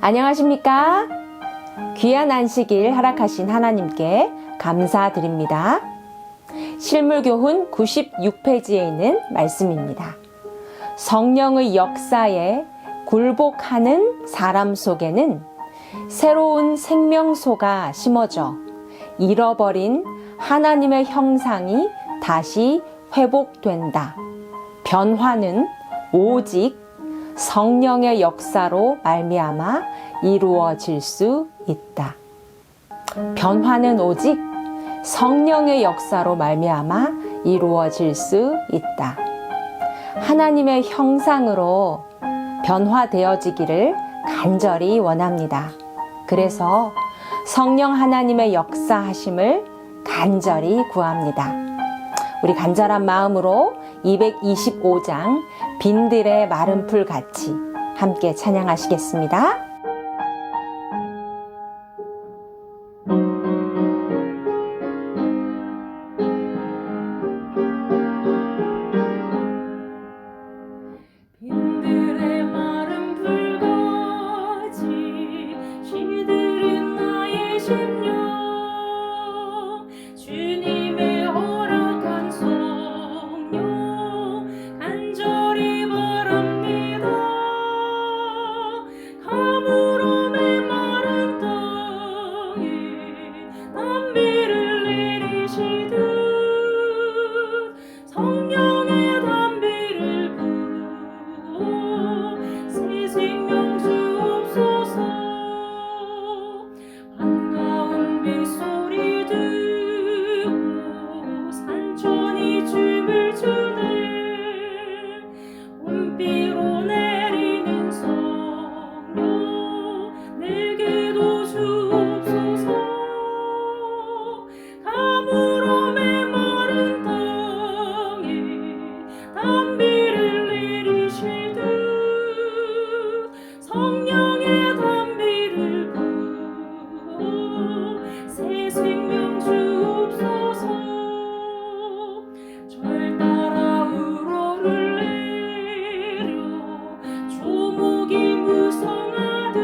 안녕하십니까? 귀한 안식일 허락하신 하나님께 감사드립니다. 실물교훈 96페이지에 있는 말씀입니다. 성령의 역사에 굴복하는 사람 속에는 새로운 생명소가 심어져 잃어버린 하나님의 형상이 다시 회복된다. 변화는 오직 성령의 역사로 말미암아 이루어질 수 있다. 변화는 오직 성령의 역사로 말미암아 이루어질 수 있다. 하나님의 형상으로 변화되어지기를 간절히 원합니다. 그래서 성령 하나님의 역사하심을 간절히 구합니다. 우리 간절한 마음으로 225장 빈들의 마른 풀 같이 함께 찬양하시겠습니다. 빈들의 마른 풀같이 시들은 나의 심령 주님의 허락한 성령 간절히 바랍니다. 가물어 메마른 땅에 단비를 내리시듯 성령의 단비를 부어 새 생명 주옵소서. 반가운 빗소리 듣고 산천이 춤을 추네. 봄비로 내리는 성령 내게도 주옵소서. 가물어 메마른 땅에 단비를 내리시듯 성령의 단비를 부어 새 생명 주옵소서. 절 따라 우러를 내려 조목이 무성하듯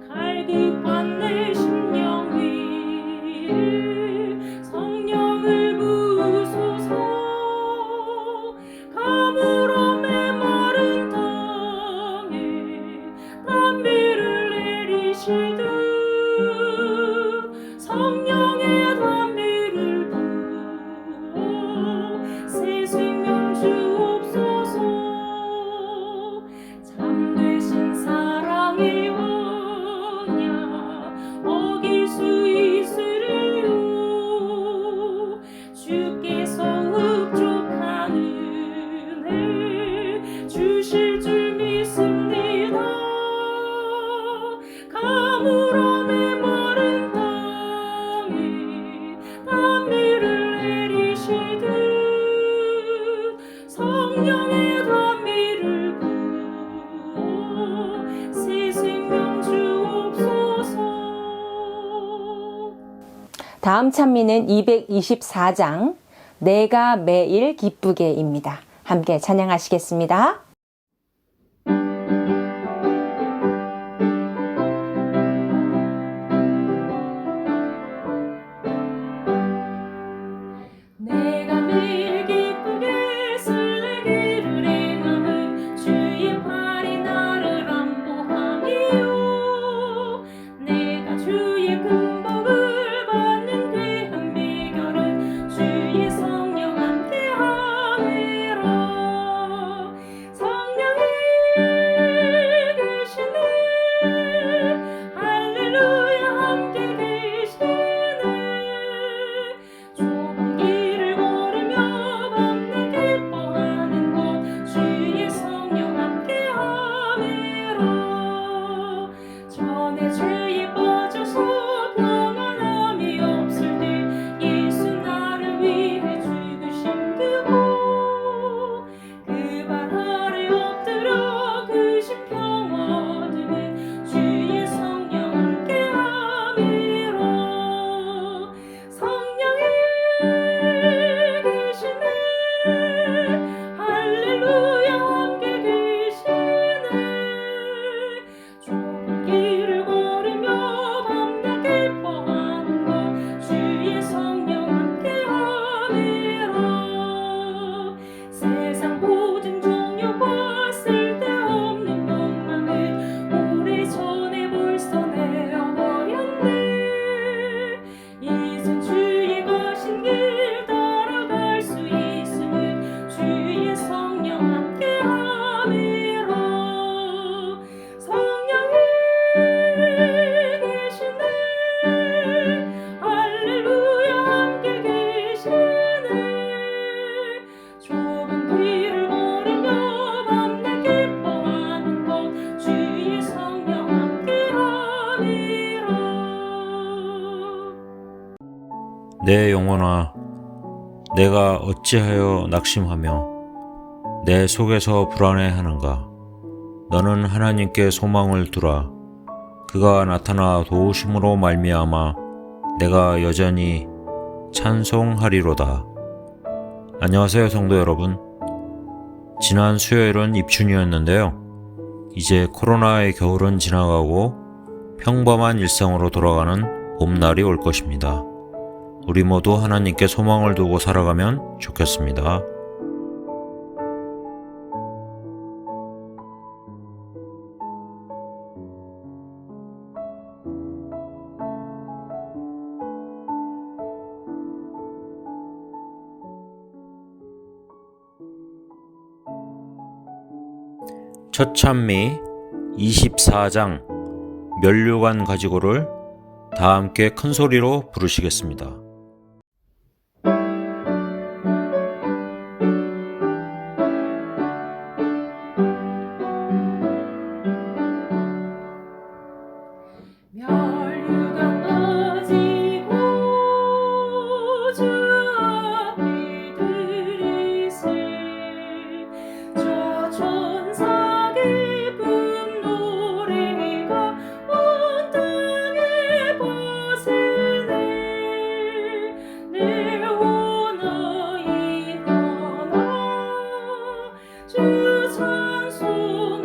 갈급한 내 심령 위에 성령을 부으소서. 가물어 메마른 땅에 단비를 내리시듯 성령의 단비를 부어 새 생명 주옵소서. 참되신 사랑의 언약 어길 수 있으리요. 주께서 흡족한 은혜 주실 줄 믿습니다. 가물어 메마른 땅에 단비를 내리시듯 성령의 단비를 부어 새 생명 주옵소서. 다음 찬미는 224장 내가 매일 기쁘게입니다. 함께 찬양하시겠습니다. 내가 매일 기쁘게 설레기를 행함은 주의 팔이 나를 안보함이요. 내가 주의 금복을 받는 귀한 비결은 주의 성령 함께함이라. 내 영혼아, 내가 어찌하여 낙심하며 내 속에서 불안해하는가? 너는 하나님께 소망을 두라. 그가 나타나 도우심으로 말미암아 내가 여전히 찬송하리로다. 안녕하세요, 성도 여러분. 지난 수요일은 입춘이었는데요. 이제 코로나의 겨울은 지나가고 평범한 일상으로 돌아가는 봄날이 올 것입니다. 우리 모두 하나님께 소망을 두고 살아가면 좋겠습니다. 첫 찬미 24장 면류관 가지고를 다 함께 큰 소리로 부르시겠습니다. 멸류관 가지고 주 앞에 들이세 저 천사 기쁜 노래가 온 땅에 퍼지네 내 원하이 하나 주 찬송하여라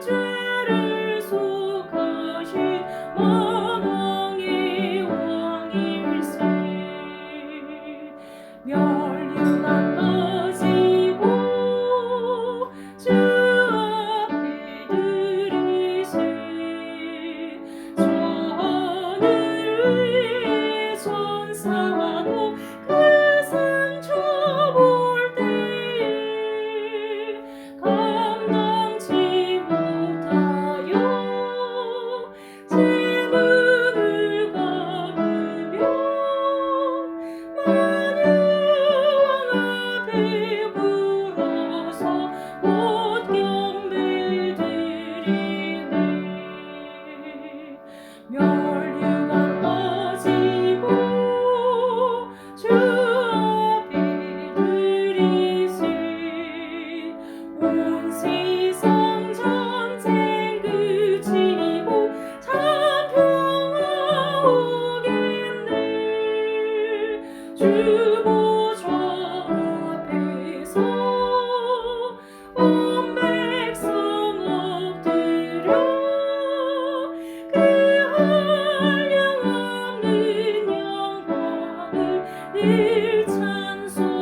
죄를 속하신 만왕의 왕일세 멸류관 가지고 주 앞에 들이세 저 하늘 위의 천사도 그 상처 볼 때에 감당치 못하여 제 문을 닫으며 만유왕 앞에 불어서 곧 경배드리네 멸류관 가지고 주 앞에 들이세 온 세상 전쟁 그치고 참 평화 오겠네 주 보좌 앞에서 온 백성 엎드려 그 한량없는 영광을 늘 찬송하겠네.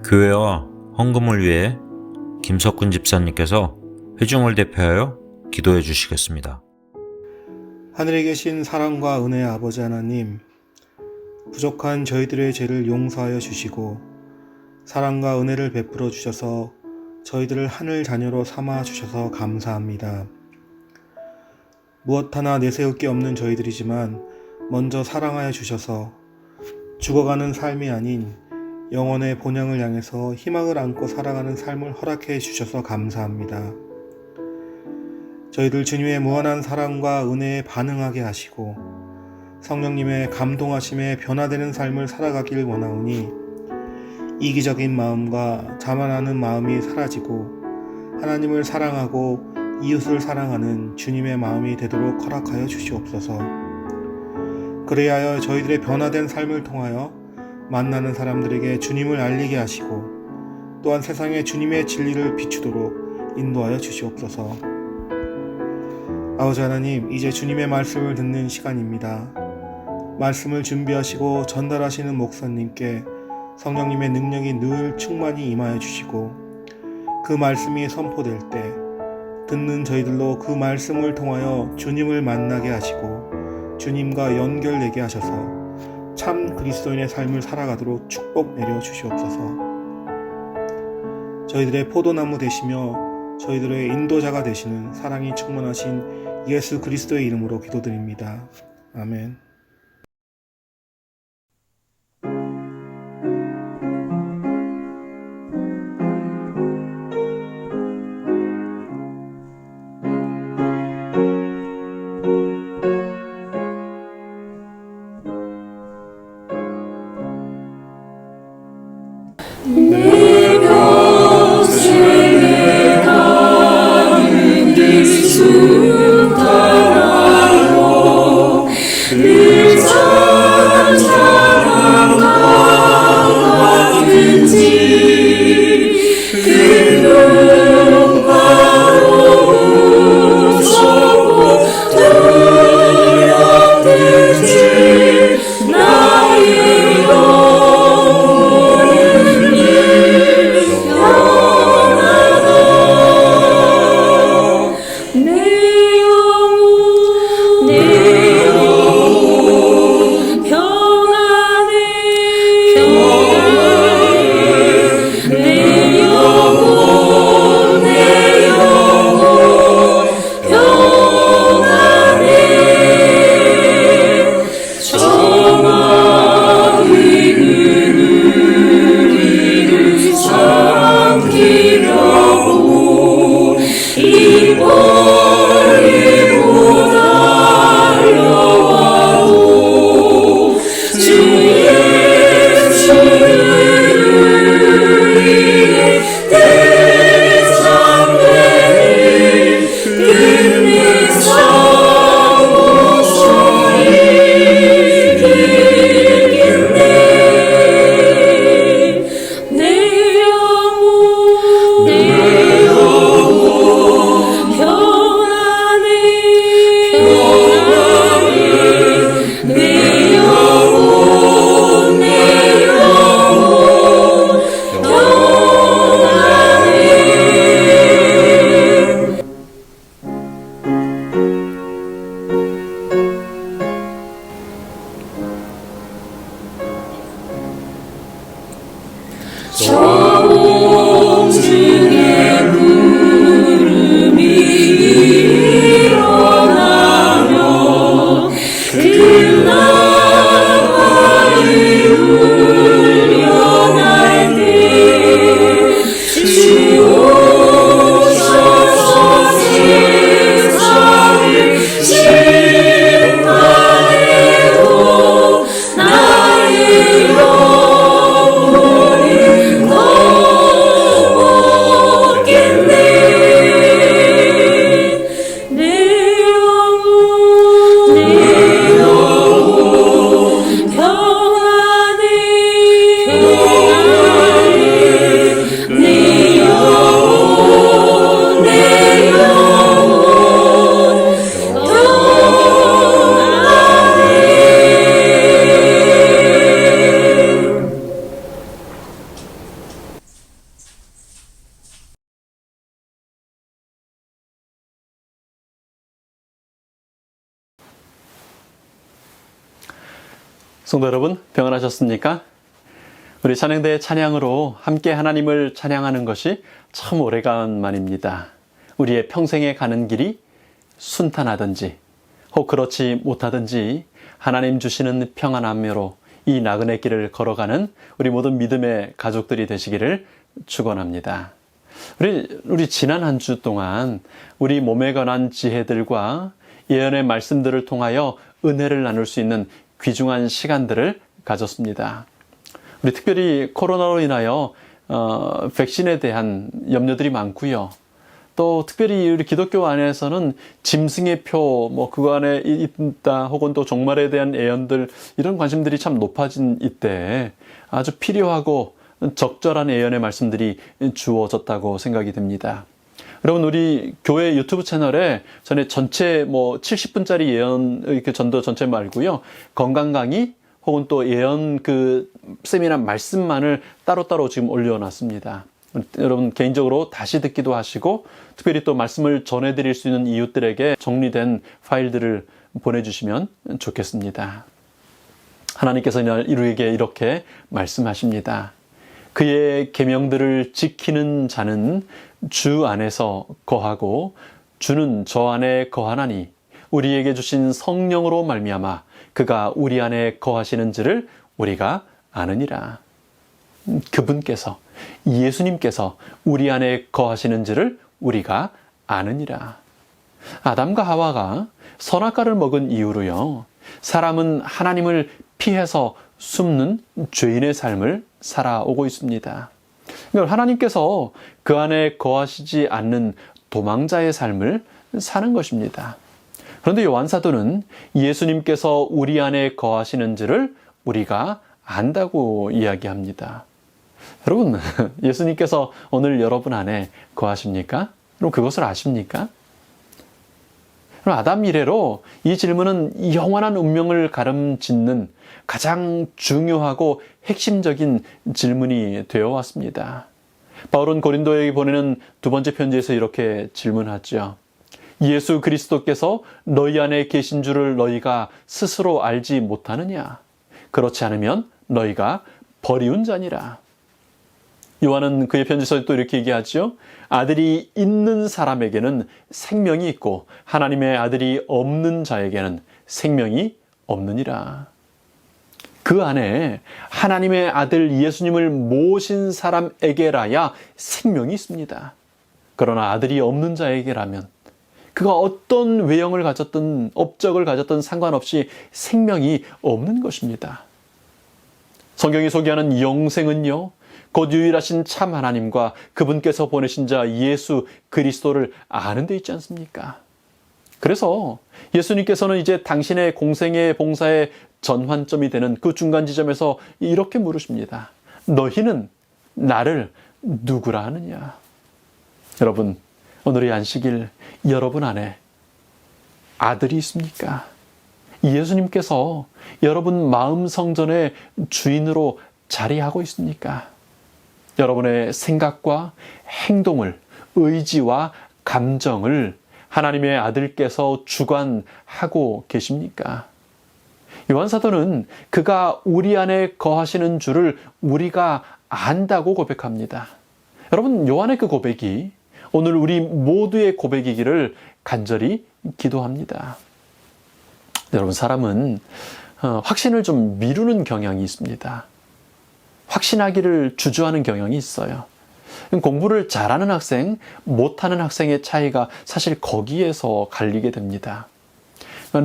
교회와 헌금을 위해 김석근 집사님께서 회중을 대표하여 기도해 주시겠습니다. 하늘에 계신 사랑과 은혜의 아버지 하나님, 부족한 저희들의 죄를 용서하여 주시고 사랑과 은혜를 베풀어 주셔서 저희들을 하늘 자녀로 삼아 주셔서 감사합니다. 무엇 하나 내세울 게 없는 저희들이지만 먼저 사랑하여 주셔서 죽어가는 삶이 아닌 영혼의 본향을 향해서 희망을 안고 살아가는 삶을 허락해 주셔서 감사합니다. 저희들 주님의 무한한 사랑과 은혜에 반응하게 하시고 성령님의 감동하심에 변화되는 삶을 살아가길 원하오니 이기적인 마음과 자만하는 마음이 사라지고 하나님을 사랑하고 이웃을 사랑하는 주님의 마음이 되도록 허락하여 주시옵소서. 그리하여 저희들의 변화된 삶을 통하여 만나는 사람들에게 주님을 알리게 하시고 또한 세상에 주님의 진리를 비추도록 인도하여 주시옵소서. 아버지 하나님, 이제 주님의 말씀을 듣는 시간입니다. 말씀을 준비하시고 전달하시는 목사님께 성령님의 능력이 늘 충만히 임하여 주시고 그 말씀이 선포될 때 듣는 저희들로 그 말씀을 통하여 주님을 만나게 하시고 주님과 연결되게 하셔서 참 그리스도인의 삶을 살아가도록 축복 내려 주시옵소서. 저희들의 포도나무 되시며 저희들의 인도자가 되시는 사랑이 충만하신 예수 그리스도의 이름으로 기도드립니다. 아멘. 내 평생에 가는 길 순탄하여 늘 찬찬한 강 같은지 그 눈가로 무섭고 두렵든지 나의 영혼은 영원하다. 내 영혼 평안해. 내 영혼 평안해. 정하이는 우리를 삼키려고 이 멀리로 달려와도 주 예수를 위해 대장매를 끝내 싸워서 이기겠네. 내 영혼 평안해. 내 영혼 평안해. 저공중의 구름이 일어나며 그 나팔이 울려날 때 주 오셔서 세상을 심판해도 나의 영혼은 넘어겠네. 내 영혼 평안해. 내 영혼 평안해. 성도 여러분, 평안하셨습니까? 우리 찬양대의 찬양으로 함께 하나님을 찬양하는 것이 참 오래간만입니다. 우리의 평생에 가는 길이 순탄하든지 혹 그렇지 못하든지 하나님 주시는 평안함으로 이 나그네 길을 걸어가는 우리 모든 믿음의 가족들이 되시기를 축원합니다. 우리 지난 한 주 동안 우리 몸에 관한 지혜들과 예언의 말씀들을 통하여 은혜를 나눌 수 있는 귀중한 시간들을 가졌습니다. 우리 특별히 코로나로 인하여 백신에 대한 염려들이 많고요. 또 특별히 우리 기독교 안에서는 짐승의 표, 그거 안에 있다, 혹은 또 종말에 대한 예언들, 이런 관심들이 참 높아진 이때 아주 필요하고 적절한 예언의 말씀들이 주어졌다고 생각이 듭니다. 여러분, 우리 교회 유튜브 채널에 전에 전체 70분짜리 예언 전도 전체 말고요, 건강 강의 혹은 또 예언 세미나 말씀만을 따로따로 지금 올려놨습니다. 여러분 개인적으로 다시 듣기도 하시고 특별히 또 말씀을 전해드릴 수 있는 이웃들에게 정리된 파일들을 보내주시면 좋겠습니다. 하나님께서 우리에게 이렇게 말씀하십니다. 그의 계명들을 지키는 자는 주 안에서 거하고 주는 저 안에 거하나니 우리에게 주신 성령으로 말미암아 그가 우리 안에 거하시는지를 우리가 아느니라. 그분께서, 예수님께서 우리 안에 거하시는지를 우리가 아느니라. 아담과 하와가 선악과를 먹은 이후로요, 사람은 하나님을 피해서 숨는 죄인의 삶을 살아오고 있습니다. 그러니까 하나님께서 그 안에 거하시지 않는 도망자의 삶을 사는 것입니다. 그런데 요한 사도는 예수님께서 우리 안에 거하시는지를 우리가 안다고 이야기합니다. 여러분, 예수님께서 오늘 여러분 안에 거하십니까? 그럼 그것을 아십니까? 그럼 아담 이래로 이 질문은 영원한 운명을 가름짓는 가장 중요하고 핵심적인 질문이 되어 왔습니다. 바울은 고린도에게 보내는 두 번째 편지에서 이렇게 질문하죠. 예수 그리스도께서 너희 안에 계신 줄을 너희가 스스로 알지 못하느냐? 그렇지 않으면 너희가 버리운 자니라. 요한은 그의 편지에서 또 이렇게 얘기하죠. 아들이 있는 사람에게는 생명이 있고 하나님의 아들이 없는 자에게는 생명이 없느니라. 그 안에 하나님의 아들 예수님을 모신 사람에게라야 생명이 있습니다. 그러나 아들이 없는 자에게라면 그가 어떤 외형을 가졌든 업적을 가졌든 상관없이 생명이 없는 것입니다. 성경이 소개하는 영생은요, 곧 유일하신 참 하나님과 그분께서 보내신 자 예수 그리스도를 아는 데 있지 않습니까? 그래서 예수님께서는 이제 당신의 공생의 봉사의 전환점이 되는 그 중간 지점에서 이렇게 물으십니다. 너희는 나를 누구라 하느냐? 여러분, 오늘의 안식일 여러분 안에 아들이 있습니까? 예수님께서 여러분 마음 성전의 주인으로 자리하고 있습니까? 여러분의 생각과 행동을, 의지와 감정을 하나님의 아들께서 주관하고 계십니까? 요한 사도는 그가 우리 안에 거하시는 줄을 우리가 안다고 고백합니다. 여러분, 요한의 그 고백이 오늘 우리 모두의 고백이기를 간절히 기도합니다. 여러분, 사람은 확신을 좀 미루는 경향이 있습니다. 확신하기를 주저하는 경향이 있어요. 공부를 잘하는 학생, 못하는 학생의 차이가 사실 거기에서 갈리게 됩니다.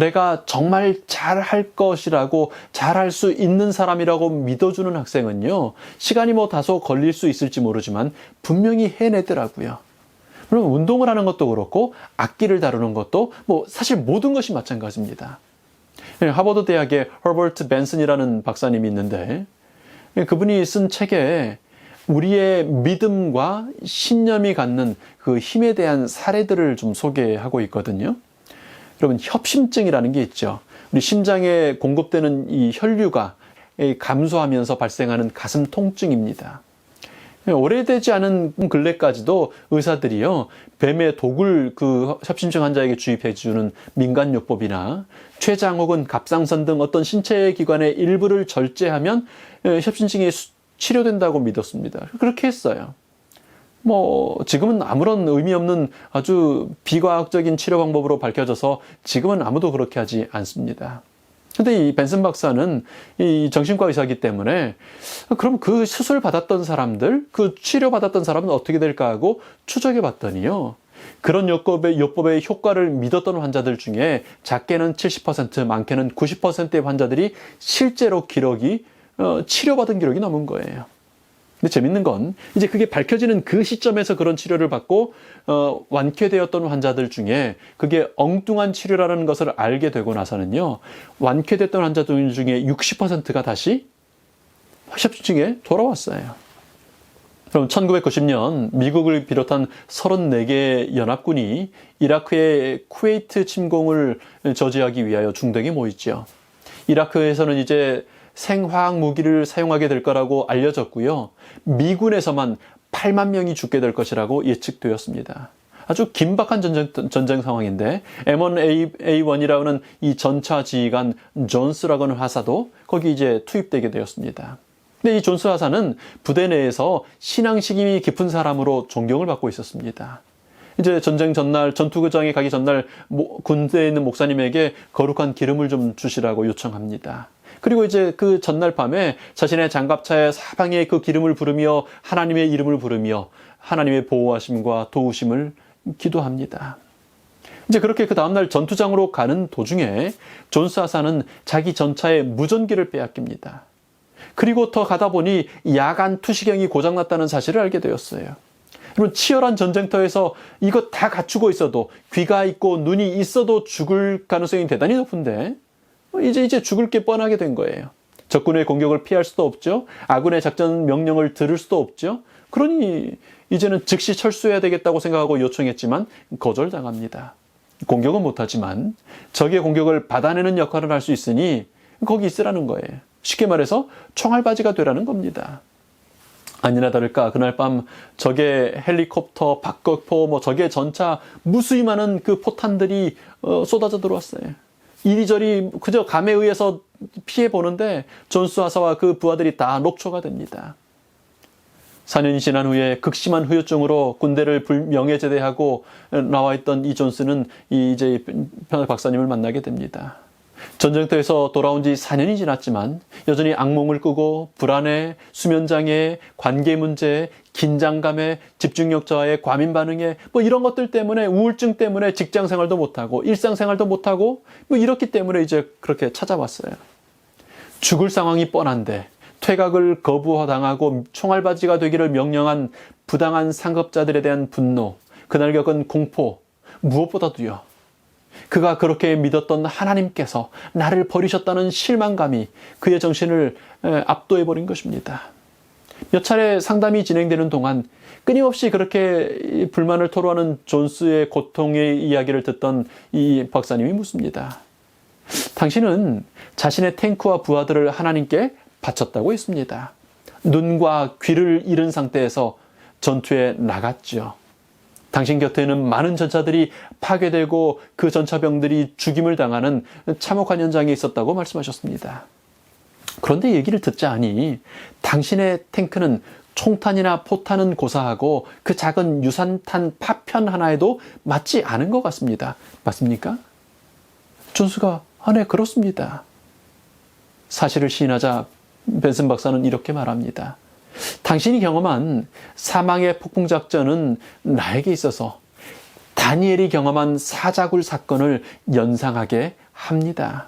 내가 정말 잘할 것이라고, 잘할 수 있는 사람이라고 믿어주는 학생은요, 시간이 다소 걸릴 수 있을지 모르지만 분명히 해내더라고요. 물론 운동을 하는 것도 그렇고 악기를 다루는 것도 사실 모든 것이 마찬가지입니다. 하버드 대학의 허버트 벤슨이라는 박사님이 있는데 그분이 쓴 책에 우리의 믿음과 신념이 갖는 그 힘에 대한 사례들을 좀 소개하고 있거든요. 여러분, 협심증이라는 게 있죠. 우리 심장에 공급되는 이 혈류가 감소하면서 발생하는 가슴 통증입니다. 오래되지 않은 근래까지도 의사들이요, 뱀의 독을 그 협심증 환자에게 주입해주는 민간요법이나 췌장 혹은 갑상선 등 어떤 신체 기관의 일부를 절제하면 협심증이 치료된다고 믿었습니다. 그렇게 했어요. 지금은 아무런 의미 없는 아주 비과학적인 치료 방법으로 밝혀져서 지금은 아무도 그렇게 하지 않습니다. 근데 이 벤슨 박사는 이 정신과 의사이기 때문에 그럼 그 수술 받았던 사람들, 그 치료 받았던 사람은 어떻게 될까 하고 추적해 봤더니요, 그런 요법의 효과를 믿었던 환자들 중에 작게는 70%, 많게는 90%의 환자들이 실제로 치료받은 기록이 남은 거예요. 근데 재밌는 건 이제 그게 밝혀지는 그 시점에서 그런 치료를 받고 완쾌되었던 환자들 중에 그게 엉뚱한 치료라는 것을 알게 되고 나서는요, 완쾌됐던 환자들 중에 60%가 다시 협심증에 돌아왔어요. 그럼 1990년 미국을 비롯한 34개 연합군이 이라크의 쿠웨이트 침공을 저지하기 위하여 중동에 모였죠. 이라크에서는 이제 생화학 무기를 사용하게 될 거라고 알려졌고요. 미군에서만 8만 명이 죽게 될 것이라고 예측되었습니다. 아주 긴박한 전쟁 상황인데 M1A1이라고 하는 이 전차 지휘관 존스라고 하는 하사도 거기 이제 투입되게 되었습니다. 근데 이 존스 하사는 부대 내에서 신앙식이 깊은 사람으로 존경을 받고 있었습니다. 이제 전쟁 전날, 전투구장에 가기 전날 군대에 있는 목사님에게 거룩한 기름을 좀 주시라고 요청합니다. 그리고 이제 그 전날 밤에 자신의 장갑차에 사방에 그 기름을 부르며 하나님의 이름을 부르며 하나님의 보호하심과 도우심을 기도합니다. 이제 그렇게 그 다음날 전투장으로 가는 도중에 존스 하사는 자기 전차의 무전기를 빼앗깁니다. 그리고 더 가다 보니 야간 투시경이 고장났다는 사실을 알게 되었어요. 여러분, 치열한 전쟁터에서 이거 다 갖추고 있어도, 귀가 있고 눈이 있어도 죽을 가능성이 대단히 높은데 이제 죽을 게 뻔하게 된 거예요. 적군의 공격을 피할 수도 없죠. 아군의 작전 명령을 들을 수도 없죠. 그러니 이제는 즉시 철수해야 되겠다고 생각하고 요청했지만 거절당합니다. 공격은 못하지만 적의 공격을 받아내는 역할을 할 수 있으니 거기 있으라는 거예요. 쉽게 말해서 총알바지가 되라는 겁니다. 아니나 다를까 그날 밤 적의 헬리콥터, 박격포, 적의 전차, 무수히 많은 그 포탄들이 쏟아져 들어왔어요. 이리저리 그저 감에 의해서 피해 보는데 존스 하사와 그 부하들이 다 녹초가 됩니다. 4년이 지난 후에 극심한 후유증으로 군대를 명예제대하고 나와 있던 이 존스는 이제 박사님을 만나게 됩니다. 전쟁터에서 돌아온 지 4년이 지났지만 여전히 악몽을 꾸고 불안해, 수면장애, 관계 문제, 긴장감에, 집중력 저하에, 과민 반응에 이런 것들 때문에, 우울증 때문에 직장 생활도 못하고 일상 생활도 못하고 이렇기 때문에 이제 그렇게 찾아왔어요. 죽을 상황이 뻔한데 퇴각을 거부당하고 총알바지가 되기를 명령한 부당한 상급자들에 대한 분노, 그날 겪은 공포, 무엇보다도요, 그가 그렇게 믿었던 하나님께서 나를 버리셨다는 실망감이 그의 정신을 압도해버린 것입니다. 몇 차례 상담이 진행되는 동안 끊임없이 그렇게 불만을 토로하는 존스의 고통의 이야기를 듣던 이 박사님이 묻습니다. 당신은 자신의 탱크와 부하들을 하나님께 바쳤다고 했습니다. 눈과 귀를 잃은 상태에서 전투에 나갔죠. 당신 곁에는 많은 전차들이 파괴되고 그 전차병들이 죽임을 당하는 참혹한 현장에 있었다고 말씀하셨습니다. 그런데 얘기를 듣자 하니 당신의 탱크는 총탄이나 포탄은 고사하고 그 작은 유산탄 파편 하나에도 맞지 않은 것 같습니다. 맞습니까? 존스가 네, 그렇습니다. 사실을 시인하자 벤슨 박사는 이렇게 말합니다. 당신이 경험한 사망의 폭풍작전은 나에게 있어서 다니엘이 경험한 사자굴 사건을 연상하게 합니다.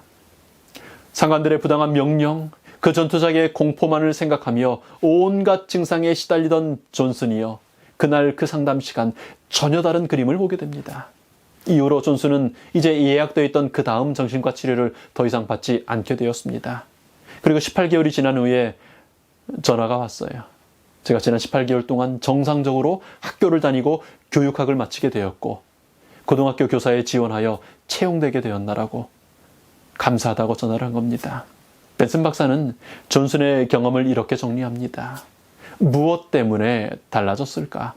상관들의 부당한 명령, 그 전투작의 공포만을 생각하며 온갖 증상에 시달리던 존슨이요, 그날 그 상담 시간 전혀 다른 그림을 보게 됩니다. 이후로 존슨은 이제 예약되어 있던 그 다음 정신과 치료를 더 이상 받지 않게 되었습니다. 그리고 18개월이 지난 후에 전화가 왔어요. 제가 지난 18개월 동안 정상적으로 학교를 다니고 교육학을 마치게 되었고 고등학교 교사에 지원하여 채용되게 되었나라고 감사하다고 전화를 한 겁니다. 벤슨 박사는 존슨의 경험을 이렇게 정리합니다. 무엇 때문에 달라졌을까?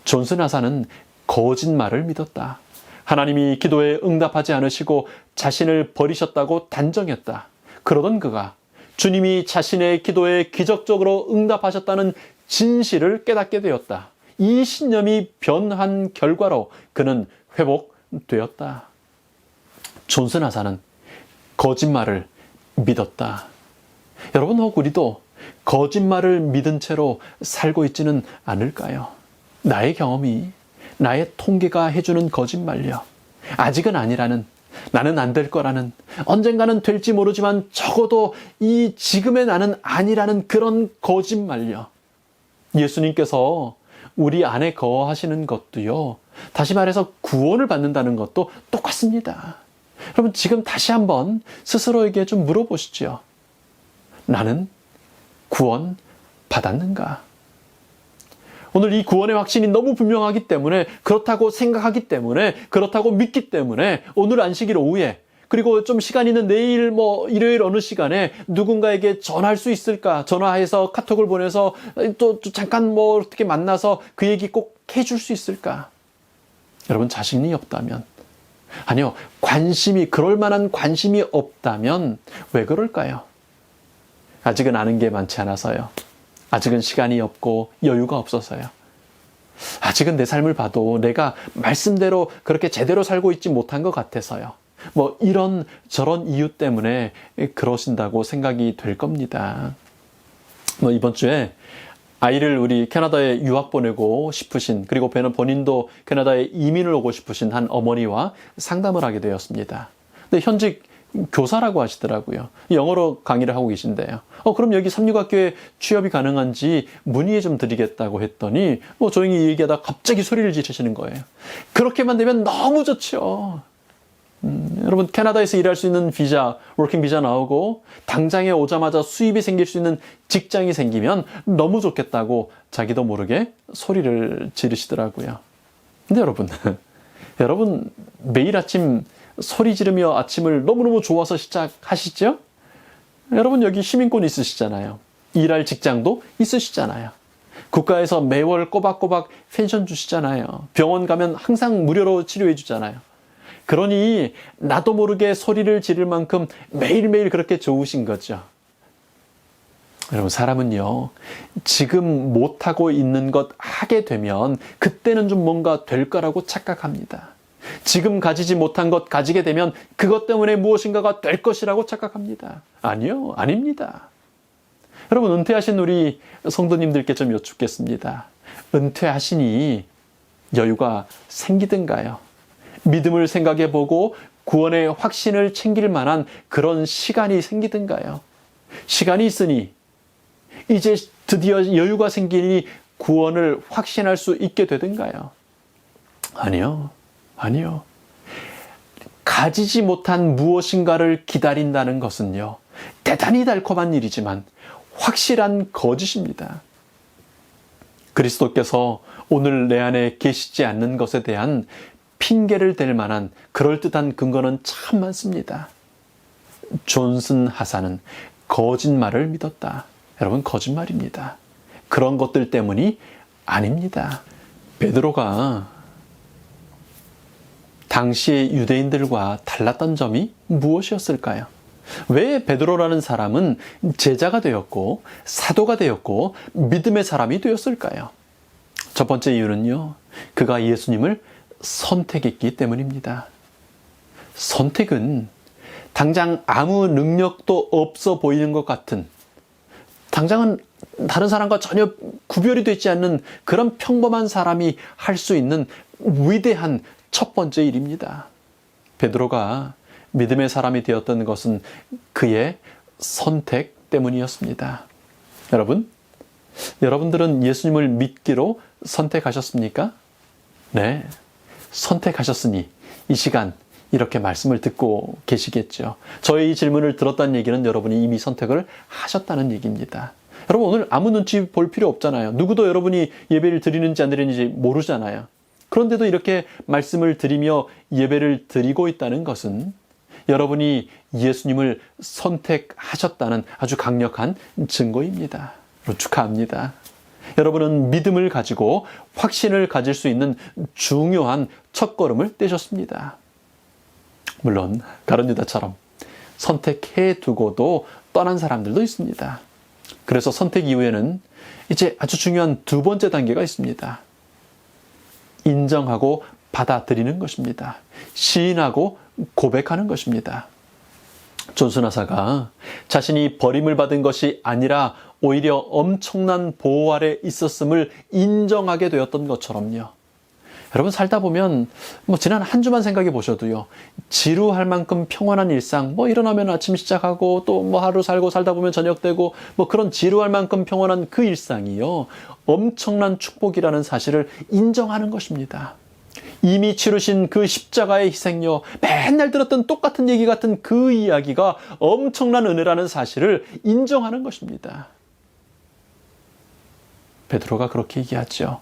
존슨 하사는 거짓말을 믿었다. 하나님이 기도에 응답하지 않으시고 자신을 버리셨다고 단정했다. 그러던 그가 주님이 자신의 기도에 기적적으로 응답하셨다는 진실을 깨닫게 되었다. 이 신념이 변한 결과로 그는 회복되었다. 존슨 하사는 거짓말을 믿었다. 여러분, 혹 우리도 거짓말을 믿은 채로 살고 있지는 않을까요? 나의 경험이, 나의 통계가 해주는 거짓말요, 아직은 아니라는, 나는 안 될 거라는, 언젠가는 될지 모르지만 적어도 이 지금의 나는 아니라는 그런 거짓말요. 예수님께서 우리 안에 거하시는 것도요, 다시 말해서 구원을 받는다는 것도 똑같습니다. 여러분, 지금 다시 한번 스스로에게 좀 물어보시죠. 나는 구원 받았는가? 오늘 이 구원의 확신이 너무 분명하기 때문에, 그렇다고 생각하기 때문에, 그렇다고 믿기 때문에 오늘 안식일 오후에, 그리고 좀 시간 있는 내일 일요일 어느 시간에 누군가에게 전화할 수 있을까? 전화해서 카톡을 보내서 또 잠깐 어떻게 만나서 그 얘기 꼭 해줄 수 있을까? 여러분, 자신이 없다면, 아니요, 그럴 만한 관심이 없다면 왜 그럴까요? 아직은 아는 게 많지 않아서요. 아직은 시간이 없고 여유가 없어서요. 아직은 내 삶을 봐도 내가 말씀대로 그렇게 제대로 살고 있지 못한 것 같아서요. 뭐 이런 저런 이유 때문에 그러신다고 생각이 될 겁니다. 뭐 이번 주에 아이를 우리 캐나다에 유학 보내고 싶으신, 그리고 본인도 캐나다에 이민을 오고 싶으신 한 어머니와 상담을 하게 되었습니다. 근데 현직 교사라고 하시더라고요. 영어로 강의를 하고 계신데요. 그럼 여기 삼육학교에 취업이 가능한지 문의 좀 드리겠다고 했더니 조용히 얘기하다 갑자기 소리를 지르시는 거예요. 그렇게만 되면 너무 좋죠. 여러분, 캐나다에서 일할 수 있는 비자, 워킹 비자 나오고 당장에 오자마자 수입이 생길 수 있는 직장이 생기면 너무 좋겠다고 자기도 모르게 소리를 지르시더라고요. 근데 여러분 매일 아침 소리 지르며 아침을 너무너무 좋아서 시작하시죠? 여러분, 여기 시민권 있으시잖아요. 일할 직장도 있으시잖아요. 국가에서 매월 꼬박꼬박 펜션 주시잖아요. 병원 가면 항상 무료로 치료해 주잖아요. 그러니 나도 모르게 소리를 지를 만큼 매일매일 그렇게 좋으신 거죠. 여러분, 사람은요, 지금 못하고 있는 것 하게 되면 그때는 좀 뭔가 될 거라고 착각합니다. 지금 가지지 못한 것 가지게 되면 그것 때문에 무엇인가가 될 것이라고 착각합니다. 아니요, 아닙니다. 여러분, 은퇴하신 우리 성도님들께 좀 여쭙겠습니다. 은퇴하시니 여유가 생기든가요? 믿음을 생각해보고 구원의 확신을 챙길 만한 그런 시간이 생기든가요? 시간이 있으니 이제 드디어 여유가 생기니 구원을 확신할 수 있게 되든가요? 아니요. 가지지 못한 무엇인가를 기다린다는 것은요, 대단히 달콤한 일이지만 확실한 거짓입니다. 그리스도께서 오늘 내 안에 계시지 않는 것에 대한 핑계를 댈 만한 그럴듯한 근거는 참 많습니다. 존슨 하사는 거짓말을 믿었다. 여러분, 거짓말입니다. 그런 것들 때문이 아닙니다. 베드로가 당시의 유대인들과 달랐던 점이 무엇이었을까요? 왜 베드로라는 사람은 제자가 되었고 사도가 되었고 믿음의 사람이 되었을까요? 첫 번째 이유는요, 그가 예수님을 선택했기 때문입니다. 선택은 당장 아무 능력도 없어 보이는 것 같은, 당장은 다른 사람과 전혀 구별이 되지 않는 그런 평범한 사람이 할 수 있는 위대한 첫 번째 일입니다. 베드로가 믿음의 사람이 되었던 것은 그의 선택 때문이었습니다. 여러분들은 예수님을 믿기로 선택하셨습니까? 네, 선택하셨으니 이 시간 이렇게 말씀을 듣고 계시겠죠. 저의 이 질문을 들었다는 얘기는 여러분이 이미 선택을 하셨다는 얘기입니다. 여러분, 오늘 아무 눈치 볼 필요 없잖아요. 누구도 여러분이 예배를 드리는지 안 드리는지 모르잖아요. 그런데도 이렇게 말씀을 드리며 예배를 드리고 있다는 것은 여러분이 예수님을 선택하셨다는 아주 강력한 증거입니다. 축하합니다. 여러분은 믿음을 가지고 확신을 가질 수 있는 중요한 첫걸음을 떼셨습니다. 물론 가룟 유다처럼 선택해 두고도 떠난 사람들도 있습니다. 그래서 선택 이후에는 이제 아주 중요한 두 번째 단계가 있습니다. 인정하고 받아들이는 것입니다. 시인하고 고백하는 것입니다. 존슨 하사가 자신이 버림을 받은 것이 아니라 오히려 엄청난 보호 아래 있었음을 인정하게 되었던 것처럼요. 여러분, 살다 보면 지난 한 주만 생각해 보셔도요, 지루할 만큼 평온한 일상, 일어나면 아침 시작하고 또 하루 살고 살다 보면 저녁 되고 그런 지루할 만큼 평온한 그 일상이요, 엄청난 축복이라는 사실을 인정하는 것입니다. 이미 치르신 그 십자가의 희생요, 맨날 들었던 똑같은 얘기 같은 그 이야기가 엄청난 은혜라는 사실을 인정하는 것입니다. 베드로가 그렇게 얘기하죠.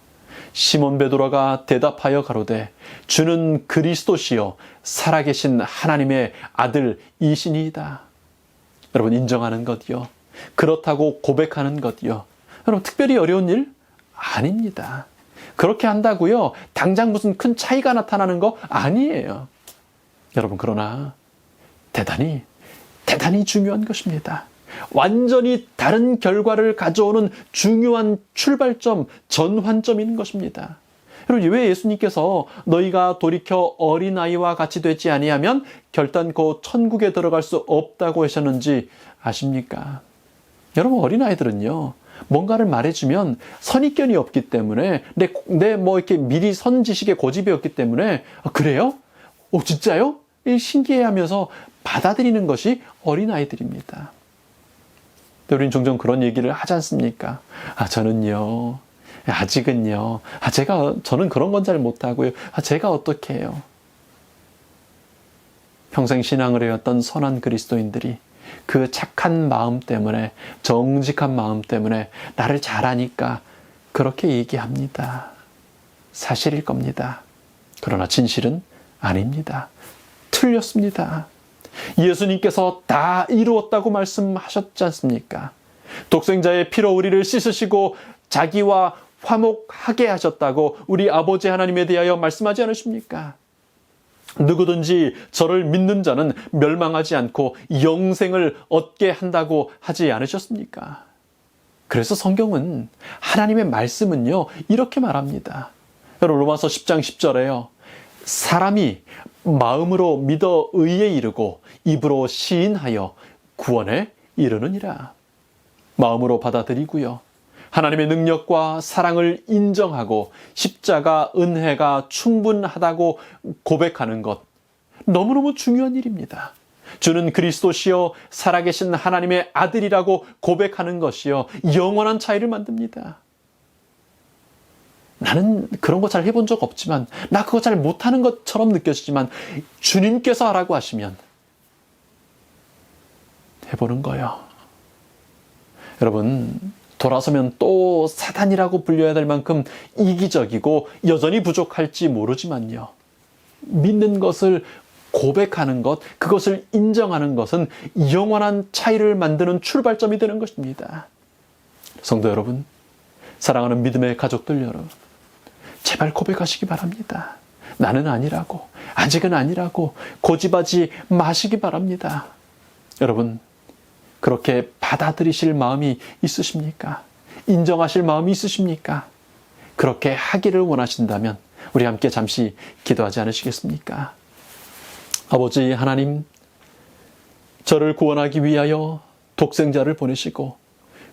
시몬 베드로가 대답하여 가로되 주는 그리스도시요 살아계신 하나님의 아들이시니이다. 여러분, 인정하는 것이요, 그렇다고 고백하는 것이요, 여러분, 특별히 어려운 일 아닙니다. 그렇게 한다고요, 당장 무슨 큰 차이가 나타나는 거 아니에요. 여러분, 그러나 대단히 중요한 것입니다. 완전히 다른 결과를 가져오는 중요한 출발점, 전환점인 것입니다. 여러분, 왜 예수님께서 너희가 돌이켜 어린아이와 같이 되지 아니하면 결단코 천국에 들어갈 수 없다고 하셨는지 아십니까? 여러분, 어린아이들은요, 뭔가를 말해주면 선입견이 없기 때문에, 내 뭐 이렇게 미리 선지식의 고집이 없기 때문에, 그래요? 오, 진짜요? 신기해 하면서 받아들이는 것이 어린아이들입니다. 우리는 종종 그런 얘기를 하지 않습니까? 저는요, 아직은요, 저는 그런 건 잘 못하고요. 제가 어떻게 해요? 평생 신앙을 해왔던 선한 그리스도인들이 그 착한 마음 때문에, 정직한 마음 때문에 나를 잘 아니까 그렇게 얘기합니다. 사실일 겁니다. 그러나 진실은 아닙니다. 틀렸습니다. 예수님께서 다 이루었다고 말씀하셨지 않습니까? 독생자의 피로 우리를 씻으시고 자기와 화목하게 하셨다고 우리 아버지 하나님에 대하여 말씀하지 않으십니까? 누구든지 저를 믿는 자는 멸망하지 않고 영생을 얻게 한다고 하지 않으셨습니까? 그래서 성경은, 하나님의 말씀은요, 이렇게 말합니다. 여러분, 로마서 10장 10절에요. 사람이 마음으로 믿어 의에 이르고 입으로 시인하여 구원에 이르느니라. 마음으로 받아들이고요, 하나님의 능력과 사랑을 인정하고 십자가 은혜가 충분하다고 고백하는 것, 너무너무 중요한 일입니다. 주는 그리스도시요 살아계신 하나님의 아들이라고 고백하는 것이요 영원한 차이를 만듭니다. 나는 그런 거 잘 해본 적 없지만, 나 그거 잘 못하는 것처럼 느껴지지만 주님께서 하라고 하시면 해보는 거예요. 여러분, 돌아서면 또 사단이라고 불려야 될 만큼 이기적이고 여전히 부족할지 모르지만요, 믿는 것을 고백하는 것, 그것을 인정하는 것은 영원한 차이를 만드는 출발점이 되는 것입니다. 성도 여러분, 사랑하는 믿음의 가족들 여러분, 제발 고백하시기 바랍니다. 나는 아니라고, 아직은 아니라고 고집하지 마시기 바랍니다. 여러분, 그렇게 받아들이실 마음이 있으십니까? 인정하실 마음이 있으십니까? 그렇게 하기를 원하신다면 우리 함께 잠시 기도하지 않으시겠습니까? 아버지 하나님, 저를 구원하기 위하여 독생자를 보내시고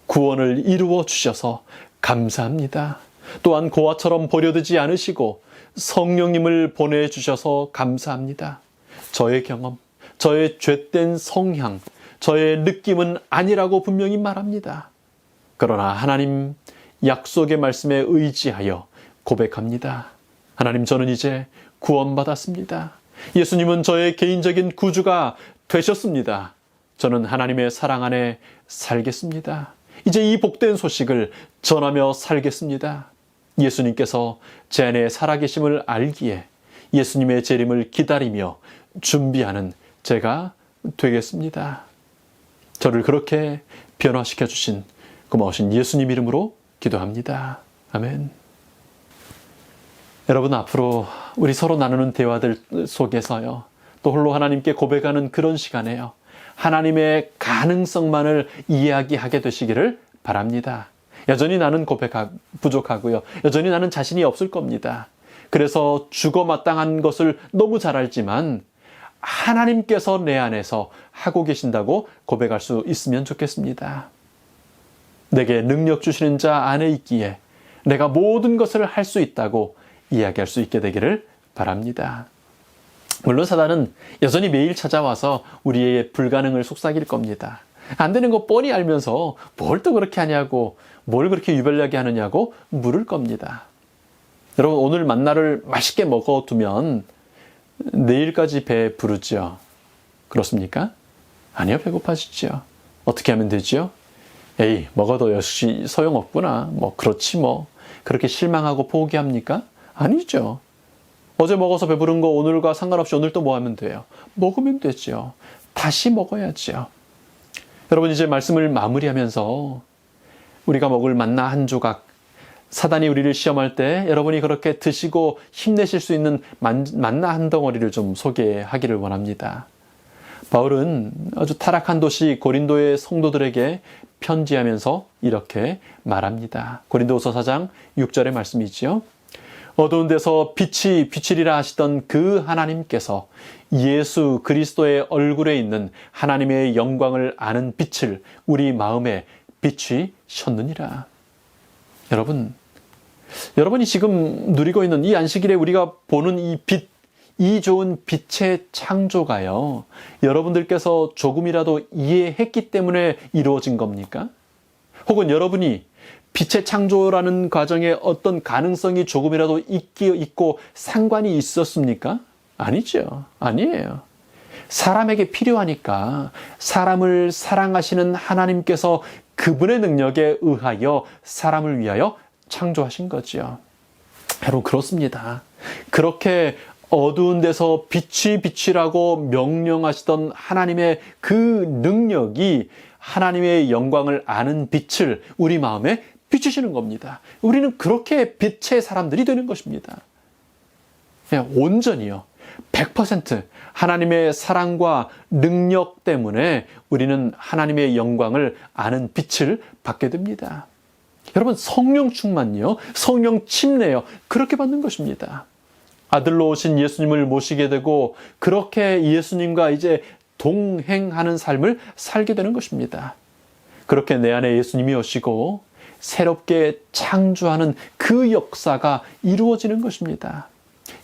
구원을 이루어 주셔서 감사합니다. 또한 고아처럼 버려두지 않으시고 성령님을 보내주셔서 감사합니다. 저의 경험, 저의 죄된 성향, 저의 느낌은 아니라고 분명히 말합니다. 그러나 하나님 약속의 말씀에 의지하여 고백합니다. 하나님, 저는 이제 구원받았습니다. 예수님은 저의 개인적인 구주가 되셨습니다. 저는 하나님의 사랑 안에 살겠습니다. 이제 이 복된 소식을 전하며 살겠습니다. 예수님께서 제 안에 살아계심을 알기에 예수님의 재림을 기다리며 준비하는 제가 되겠습니다. 저를 그렇게 변화시켜 주신 고마우신 예수님 이름으로 기도합니다. 아멘. 여러분, 앞으로 우리 서로 나누는 대화들 속에서요, 또 홀로 하나님께 고백하는 그런 시간에요, 하나님의 가능성만을 이야기하게 되시기를 바랍니다. 여전히 나는 부족하고요, 여전히 나는 자신이 없을 겁니다. 그래서 죽어마땅한 것을 너무 잘 알지만 하나님께서 내 안에서 하고 계신다고 고백할 수 있으면 좋겠습니다. 내게 능력 주시는 자 안에 있기에 내가 모든 것을 할 수 있다고 이야기할 수 있게 되기를 바랍니다. 물론 사단은 여전히 매일 찾아와서 우리의 불가능을 속삭일 겁니다. 안 되는 거 뻔히 알면서 뭘 또 그렇게 하냐고, 뭘 그렇게 유별나게 하느냐고 물을 겁니다. 여러분, 오늘 만나를 맛있게 먹어두면 내일까지 배 부르죠? 그렇습니까? 아니요, 배고파지죠. 어떻게 하면 되죠? 에이, 먹어도 역시 소용없구나. 그렇지 뭐. 그렇게 실망하고 포기합니까? 아니죠. 어제 먹어서 배부른 거 오늘과 상관없이 오늘 또 뭐 하면 돼요? 먹으면 되죠. 다시 먹어야죠. 여러분, 이제 말씀을 마무리하면서 우리가 먹을 만나 한 조각 사단이 우리를 시험할 때 여러분이 그렇게 드시고 힘내실 수 있는 만나 한 덩어리를 좀 소개하기를 원합니다. 바울은 아주 타락한 도시 고린도의 성도들에게 편지하면서 이렇게 말합니다. 고린도후서 4장 6절의 말씀이지요. 어두운 데서 빛이 비치리라 하시던 그 하나님께서 예수 그리스도의 얼굴에 있는 하나님의 영광을 아는 빛을 우리 마음에 비추셨느니라. 여러분이 지금 누리고 있는 이 안식일에 우리가 보는 이 빛, 이 좋은 빛의 창조가요, 여러분들께서 조금이라도 이해했기 때문에 이루어진 겁니까? 혹은 여러분이 빛의 창조라는 과정에 어떤 가능성이 조금이라도 있고 상관이 있었습니까? 아니죠. 아니에요. 사람에게 필요하니까 사람을 사랑하시는 하나님께서 그분의 능력에 의하여 사람을 위하여 창조하신 거죠. 여러분, 그렇습니다. 그렇게 어두운 데서 빛이 비치라고 명령하시던 하나님의 그 능력이 하나님의 영광을 아는 빛을 우리 마음에 비추시는 겁니다. 우리는 그렇게 빛의 사람들이 되는 것입니다. 그냥 온전히요. 100% 하나님의 사랑과 능력 때문에 우리는 하나님의 영광을 아는 빛을 받게 됩니다. 여러분, 성령 충만이요, 성령 침례요, 그렇게 받는 것입니다. 아들로 오신 예수님을 모시게 되고 그렇게 예수님과 이제 동행하는 삶을 살게 되는 것입니다. 그렇게 내 안에 예수님이 오시고 새롭게 창조하는 그 역사가 이루어지는 것입니다.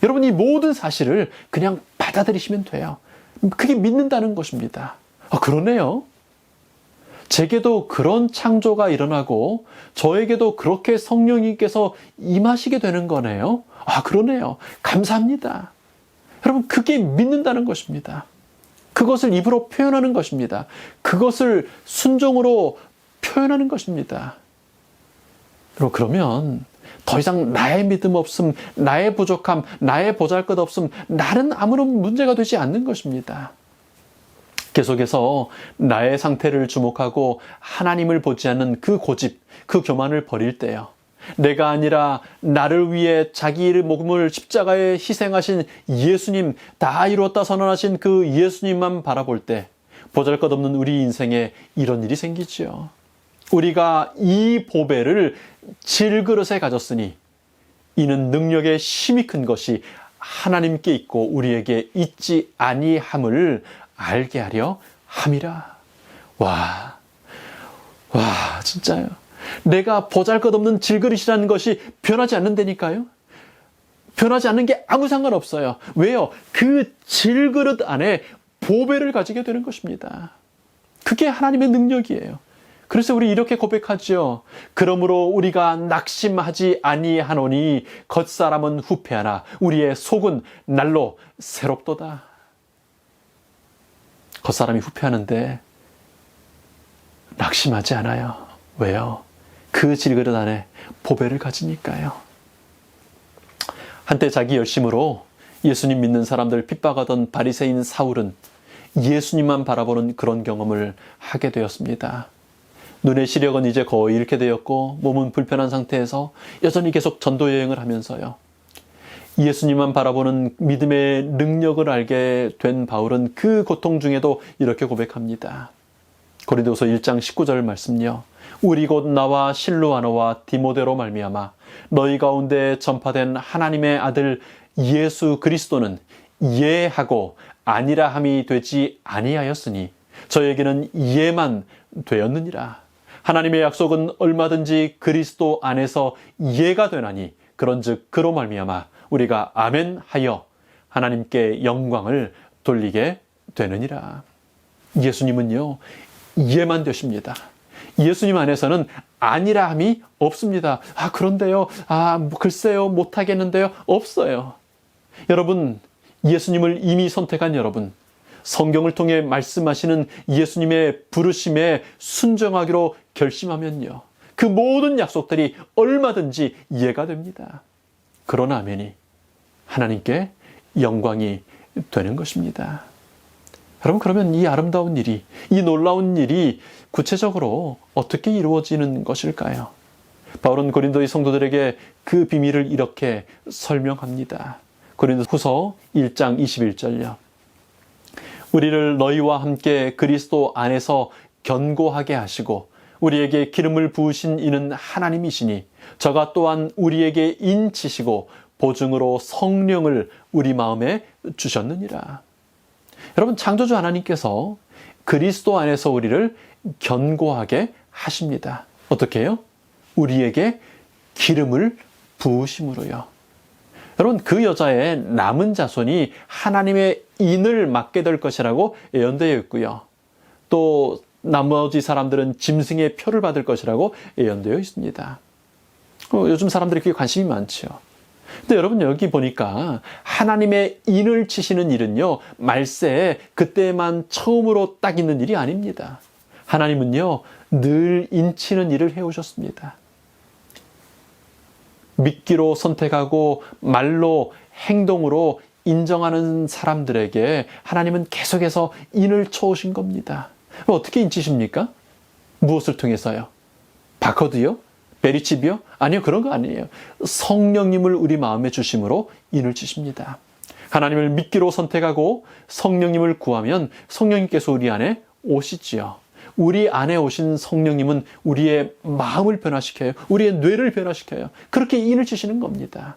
여러분, 이 모든 사실을 그냥 받아들이시면 돼요. 그게 믿는다는 것입니다. 그러네요. 제게도 그런 창조가 일어나고 저에게도 그렇게 성령님께서 임하시게 되는 거네요. 그러네요. 감사합니다. 여러분, 그게 믿는다는 것입니다. 그것을 입으로 표현하는 것입니다. 그것을 순종으로 표현하는 것입니다. 그러면 더 이상 나의 믿음 없음, 나의 부족함, 나의 보잘것없음, 나는 아무런 문제가 되지 않는 것입니다. 계속해서 나의 상태를 주목하고 하나님을 보지 않는 그 고집, 그 교만을 버릴 때요, 내가 아니라 나를 위해 자기의 몸을 십자가에 희생하신 예수님, 다 이루었다 선언하신 그 예수님만 바라볼 때 보잘것없는 우리 인생에 이런 일이 생기지요. 우리가 이 보배를 질그릇에 가졌으니 이는 능력의 힘이 큰 것이 하나님께 있고 우리에게 있지 아니함을 알게 하려 함이라. 와, 진짜요. 내가 보잘것없는 질그릇이라는 것이 변하지 않는다니까요. 변하지 않는 게 아무 상관없어요. 왜요? 그 질그릇 안에 보배를 가지게 되는 것입니다. 그게 하나님의 능력이에요. 그래서 우리 이렇게 고백하죠. 그러므로 우리가 낙심하지 아니하노니 겉사람은 후패하나 우리의 속은 날로 새롭도다. 겉사람이 후패하는데 낙심하지 않아요. 왜요? 그 질그릇 안에 보배를 가지니까요. 한때 자기 열심으로 예수님 믿는 사람들 핍박하던 바리새인 사울은 예수님만 바라보는 그런 경험을 하게 되었습니다. 눈의 시력은 이제 거의 잃게 되었고 몸은 불편한 상태에서 여전히 계속 전도 여행을 하면서요, 예수님만 바라보는 믿음의 능력을 알게 된 바울은 그 고통 중에도 이렇게 고백합니다. 고린도서 1장 19절 말씀요. 우리 곧 나와 실루아노와 디모데로 말미암아 너희 가운데 전파된 하나님의 아들 예수 그리스도는 예하고 아니라함이 되지 아니하였으니 저에게는 예만 되었느니라. 하나님의 약속은 얼마든지 그리스도 안에서 예가 되나니 그런즉 그로 말미암아 우리가 아멘 하여 하나님께 영광을 돌리게 되느니라. 예수님은요, 예만 되십니다. 예수님 안에서는 아니라함이 없습니다. 그런데요, 글쎄요, 못하겠는데요, 없어요. 여러분, 예수님을 이미 선택한 여러분, 성경을 통해 말씀하시는 예수님의 부르심에 순종하기로 결심하면요, 그 모든 약속들이 얼마든지 이해가 됩니다. 그러나 아멘이 하나님께 영광이 되는 것입니다. 여러분, 그러면 이 아름다운 일이, 이 놀라운 일이 구체적으로 어떻게 이루어지는 것일까요? 바울은 고린도의 성도들에게 그 비밀을 이렇게 설명합니다. 고린도후서 1장 21절요. 우리를 너희와 함께 그리스도 안에서 견고하게 하시고 우리에게 기름을 부으신 이는 하나님이시니 저가 또한 우리에게 인치시고 보증으로 성령을 우리 마음에 주셨느니라. 여러분, 창조주 하나님께서 그리스도 안에서 우리를 견고하게 하십니다. 어떻게 해요? 우리에게 기름을 부으심으로요. 여러분, 그 여자의 남은 자손이 하나님의 인을 맡게 될 것이라고 예언되어 있고요. 또 나머지 사람들은 짐승의 표를 받을 것이라고 예언되어 있습니다. 요즘 사람들이 그게 관심이 많죠. 근데 여러분, 여기 보니까 하나님의 인을 치시는 일은요, 말세에 그때만 처음으로 딱 있는 일이 아닙니다. 하나님은요, 늘 인치는 일을 해오셨습니다. 믿기로 선택하고 말로 행동으로 인정하는 사람들에게 하나님은 계속해서 인을 쳐오신 겁니다. 어떻게 인치십니까? 무엇을 통해서요? 바코드요? 베리칩이요? 아니요, 그런 거 아니에요. 성령님을 우리 마음에 주심으로 인을 치십니다. 하나님을 믿기로 선택하고 성령님을 구하면 성령님께서 우리 안에 오시지요. 우리 안에 오신 성령님은 우리의 마음을 변화시켜요. 우리의 뇌를 변화시켜요. 그렇게 인을 치시는 겁니다.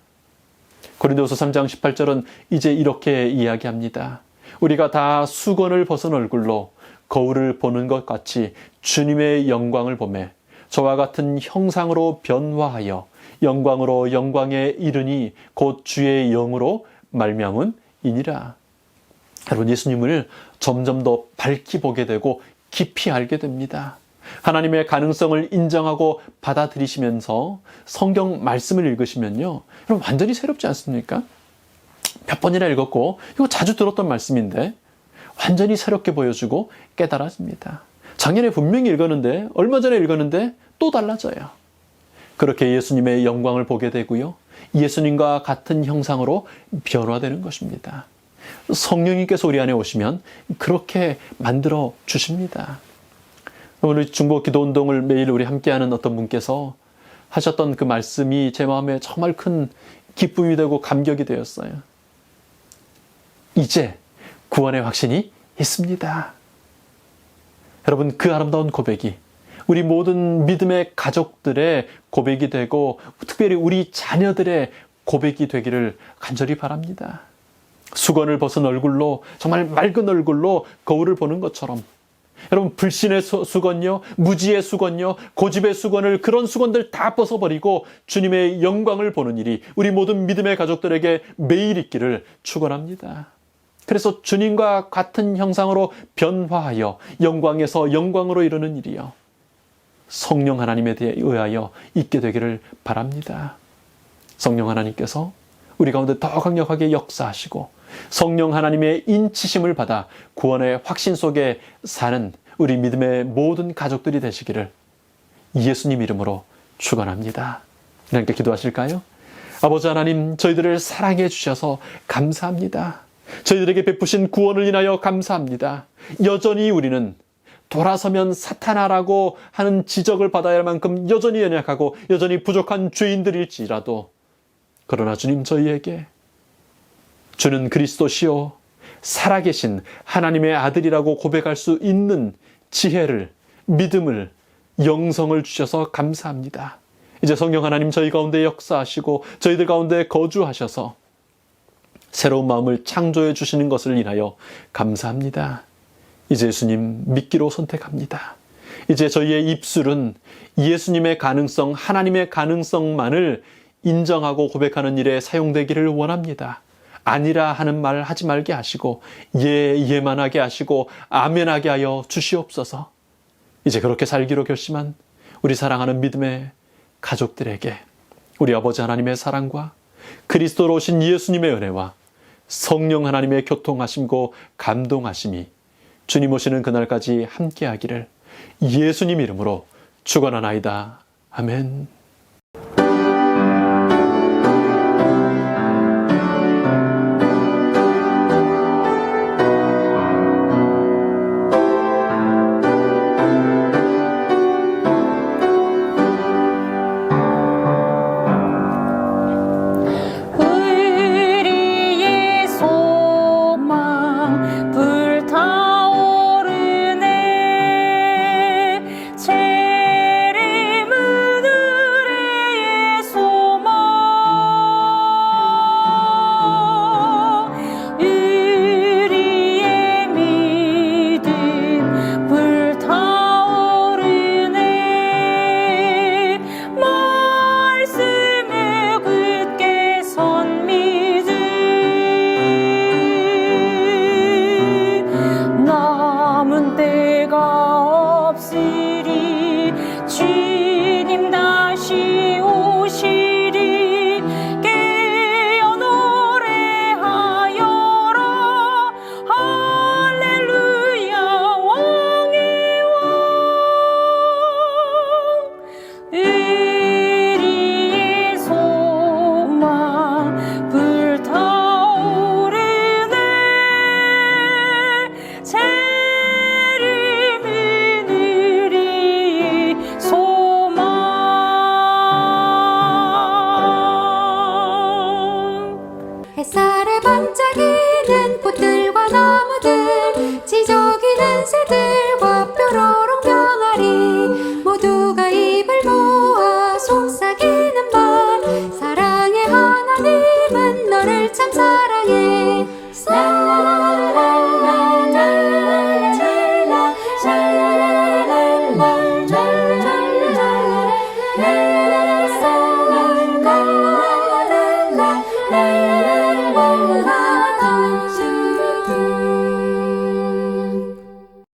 고린도서 3장 18절은 이제 이렇게 이야기합니다. 우리가 다 수건을 벗은 얼굴로 거울을 보는 것 같이 주님의 영광을 보매 저와 같은 형상으로 변화하여 영광으로 영광에 이르니 곧 주의 영으로 말미암은 이니라. 여러분, 예수님을 점점 더 밝히 보게 되고 깊이 알게 됩니다. 하나님의 가능성을 인정하고 받아들이시면서 성경 말씀을 읽으시면요, 여러분, 완전히 새롭지 않습니까? 몇 번이나 읽었고 이거 자주 들었던 말씀인데 완전히 새롭게 보여주고 깨달아집니다. 작년에 분명히 읽었는데, 얼마 전에 읽었는데 또 달라져요. 그렇게 예수님의 영광을 보게 되고요, 예수님과 같은 형상으로 변화되는 것입니다. 성령님께서 우리 안에 오시면 그렇게 만들어 주십니다. 오늘 중보 기도 운동을 매일 우리 함께하는 어떤 분께서 하셨던 그 말씀이 제 마음에 정말 큰 기쁨이 되고 감격이 되었어요. 이제 구원의 확신이 있습니다. 여러분, 그 아름다운 고백이 우리 모든 믿음의 가족들의 고백이 되고 특별히 우리 자녀들의 고백이 되기를 간절히 바랍니다. 수건을 벗은 얼굴로, 정말 맑은 얼굴로 거울을 보는 것처럼, 여러분, 불신의 수건요, 무지의 수건요, 고집의 수건을, 그런 수건들 다 벗어버리고 주님의 영광을 보는 일이 우리 모든 믿음의 가족들에게 매일 있기를 축원합니다. 그래서 주님과 같은 형상으로 변화하여 영광에서 영광으로 이르는 일이요, 성령 하나님에 대해 의하여 있게 되기를 바랍니다. 성령 하나님께서 우리 가운데 더 강력하게 역사하시고 성령 하나님의 인치심을 받아 구원의 확신 속에 사는 우리 믿음의 모든 가족들이 되시기를 예수님 이름으로 축원합니다. 하나님께 기도하실까요? 아버지 하나님, 저희들을 사랑해 주셔서 감사합니다. 저희들에게 베푸신 구원을 인하여 감사합니다. 여전히 우리는 돌아서면 사탄아라고 하는 지적을 받아야 할 만큼 여전히 연약하고 여전히 부족한 죄인들일지라도, 그러나 주님, 저희에게 주는 그리스도시요 살아계신 하나님의 아들이라고 고백할 수 있는 지혜를, 믿음을, 영성을 주셔서 감사합니다. 이제 성령 하나님, 저희 가운데 역사하시고 저희들 가운데 거주하셔서 새로운 마음을 창조해 주시는 것을 인하여 감사합니다. 이제 예수님 믿기로 선택합니다. 이제 저희의 입술은 예수님의 가능성, 하나님의 가능성만을 인정하고 고백하는 일에 사용되기를 원합니다. 아니라 하는 말 하지 말게 하시고 예만 하게 하시고 아멘하게 하여 주시옵소서. 이제 그렇게 살기로 결심한 우리 사랑하는 믿음의 가족들에게 우리 아버지 하나님의 사랑과 그리스도로 오신 예수님의 은혜와 성령 하나님의 교통하심고 감동하심이 주님 오시는 그날까지 함께하기를 예수님 이름으로 축원하나이다. 아멘. 라